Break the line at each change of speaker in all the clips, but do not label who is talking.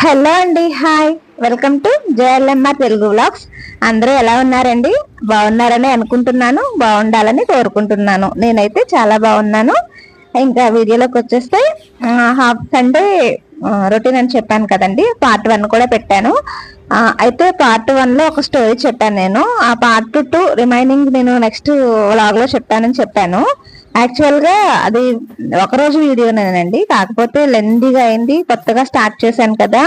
Hello అండి, hi, welcome to JLMR Telugu vlogs. అందరూ ఎలా ఉన్నారండి? బాగున్నారని అనుకుంటున్నాను, బాగుండాలని కోరుకుంటున్నాను. నేనైతే చాలా బాగున్నాను. ఇంకా వీడియోలోకి వచ్చేస్తే హాఫ్ సండే రొటీన్ అని చెప్పాను కదండి, పార్ట్ 1 కూడా పెట్టాను. అయితే పార్ట్ 1 లో ఒక స్టోరీ చెప్పాను నేను. ఆ పార్ట్ 2 రిమైనింగ్ నేను నెక్స్ట్ వ్లాగ్ లో చెప్పాను. యాక్చువల్ గా అది ఒకరోజు వీడియోనేనండి, కాకపోతే లెందీగా అయింది. కొత్తగా స్టార్ట్ చేశాను కదా,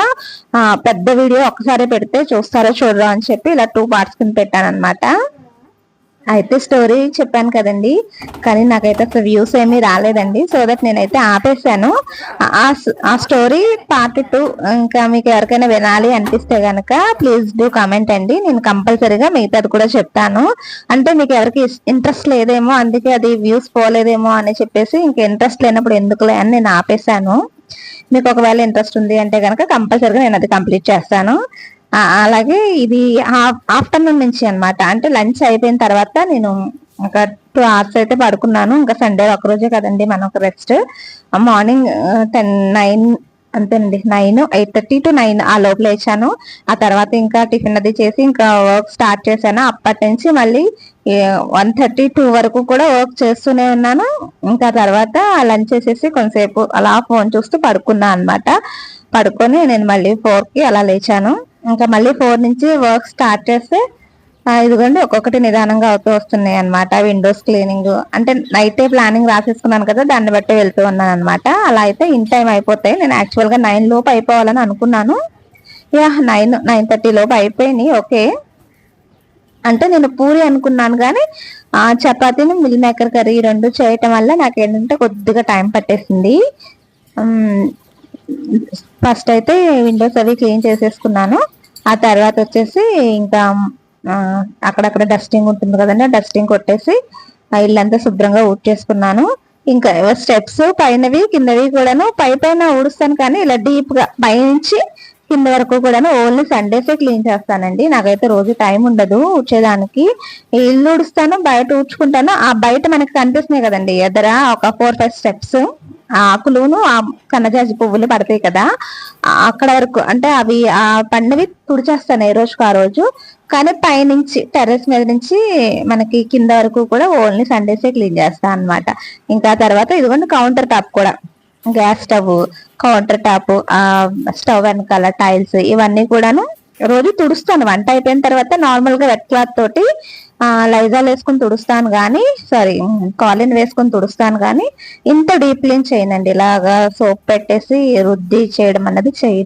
పెద్ద వీడియో ఒక్కసారి పెడితే చూస్తారో చూడరో అని చెప్పి ఇలా 2 పార్ట్స్ కింద పెట్టాను అనమాట. అయితే స్టోరీ చెప్పాను కదండి, కానీ నాకైతే అసలు వ్యూస్ ఏమీ రాలేదండి. సో దట్ నేనైతే ఆపేసాను. ఆ స్టోరీ పార్ట్ 2 ఇంకా మీకు ఎవరికైనా వినాలి అనిపిస్తే గనక ప్లీజ్ డూ కామెంట్ అండి. నేను కంపల్సరీగా మిగతాది కూడా చెప్తాను. అంటే మీకు ఎవరికి ఇంట్రెస్ట్ లేదేమో, అందుకే అది వ్యూస్ పోలేదేమో అని చెప్పేసి ఇంకా ఇంట్రెస్ట్ లేనప్పుడు ఎందుకులే అని నేను ఆపేసాను. మీకు ఒకవేళ ఇంట్రెస్ట్ ఉంది అంటే కనుక కంపల్సరీగా నేను అది కంప్లీట్ చేస్తాను. అలాగే ఇది ఆఫ్టర్నూన్ నుంచి అనమాట, అంటే లంచ్ అయిపోయిన తర్వాత నేను ఒక 2 hours అయితే పడుకున్నాను. ఇంకా సండే ఒకరోజే కదండి మనకు రెస్ట్. మార్నింగ్ 9 అంతేనండి, 8:30 to 9 ఆ లోపు లేచాను. ఆ తర్వాత ఇంకా టిఫిన్ అది చేసి ఇంకా వర్క్ స్టార్ట్ చేశాను. అప్పటి నుంచి మళ్ళీ 1:30-2 వరకు కూడా వర్క్ చేస్తూనే ఉన్నాను. ఇంకా తర్వాత లంచ్ చేసేసి కొంతసేపు అలా ఫోన్ చూస్తూ పడుకున్నా అనమాట. పడుకొని నేను మళ్ళీ 4కి అలా లేచాను. ఇంకా మళ్ళీ 4 నుంచి వర్క్ స్టార్ట్ చేస్తే ఇదిగోండి ఒక్కొక్కటి నిదానంగా అవుతూ వస్తున్నాయి అనమాట. విండోస్ క్లీనింగ్ అంటే నైటే ప్లానింగ్ రాసేసుకున్నాను కదా, దాన్ని బట్టి వెళ్తూ ఉన్నాను అనమాట. అలా అయితే ఇన్ టైం అయిపోతాయి. నేను యాక్చువల్ గా 9 లోపు అయిపోవాలని అనుకున్నాను. 9:30 లోపు అయిపోయినాయి. ఓకే, అంటే నేను పూరి అనుకున్నాను కానీ చపాతీని మిల్ మేకర్ కర్రీ 2 చేయటం వల్ల నాకు ఏంటంటే కొద్దిగా టైం పట్టేసింది. ఫస్ట్ అయితే విండోస్ అవి క్లీన్ చేసేసుకున్నాను. ఆ తర్వాత వచ్చేసి ఇంకా అక్కడక్కడ డస్టింగ్ ఉంటుంది కదండి, డస్టింగ్ కొట్టేసి ఇల్లంతా శుభ్రంగా ఊడ్చేసుకున్నాను. ఇంకా స్టెప్స్ పైనవి కిందవి కూడాను పైన ఊడుస్తాను, కానీ ఇలా డీప్ గా పైనుంచి కింద వరకు కూడాను ఓన్లీ సండేసే క్లీన్ చేస్తానండి. నాకైతే రోజు టైం ఉండదు ఊడ్చేదానికి. ఇల్లు ఊడుస్తాను, బయట ఊడ్చుకుంటాను. ఆ బయట మనకి కనిపిస్తున్నాయి కదండి ఎదర ఒక 4-5 స్టెప్స్, ఆకులును ఆ కన్నజాజి పువ్వులు పడతాయి కదా, అక్కడ వరకు అంటే అవి ఆ పండువి తుడిచేస్తాను ఏ రోజుకు ఆ రోజు. కానీ పైనుంచి టెర్రస్ మీద నుంచి మనకి కింద వరకు కూడా ఓన్లీ సండేసే క్లీన్ చేస్తాను అనమాట. ఇంకా తర్వాత ఇదిగోండి కౌంటర్ టాప్ కూడా, gas stove, counter top, stove వెనకాల టైల్స్ ఇవన్నీ కూడాను రోజు తుడుస్తాను. వంట అయిపోయిన తర్వాత నార్మల్ గా వెట్ క్లాత్ తోటి లైజాల్ వేసుకొని తుడుస్తాను కానీ, కాలిన్ వేసుకొని తుడుస్తాను కానీ ఇంత డీప్ క్లీన్ చేయనండి. ఇలాగా సోప్ పెట్టేసి రుద్ది చేయడం అన్నది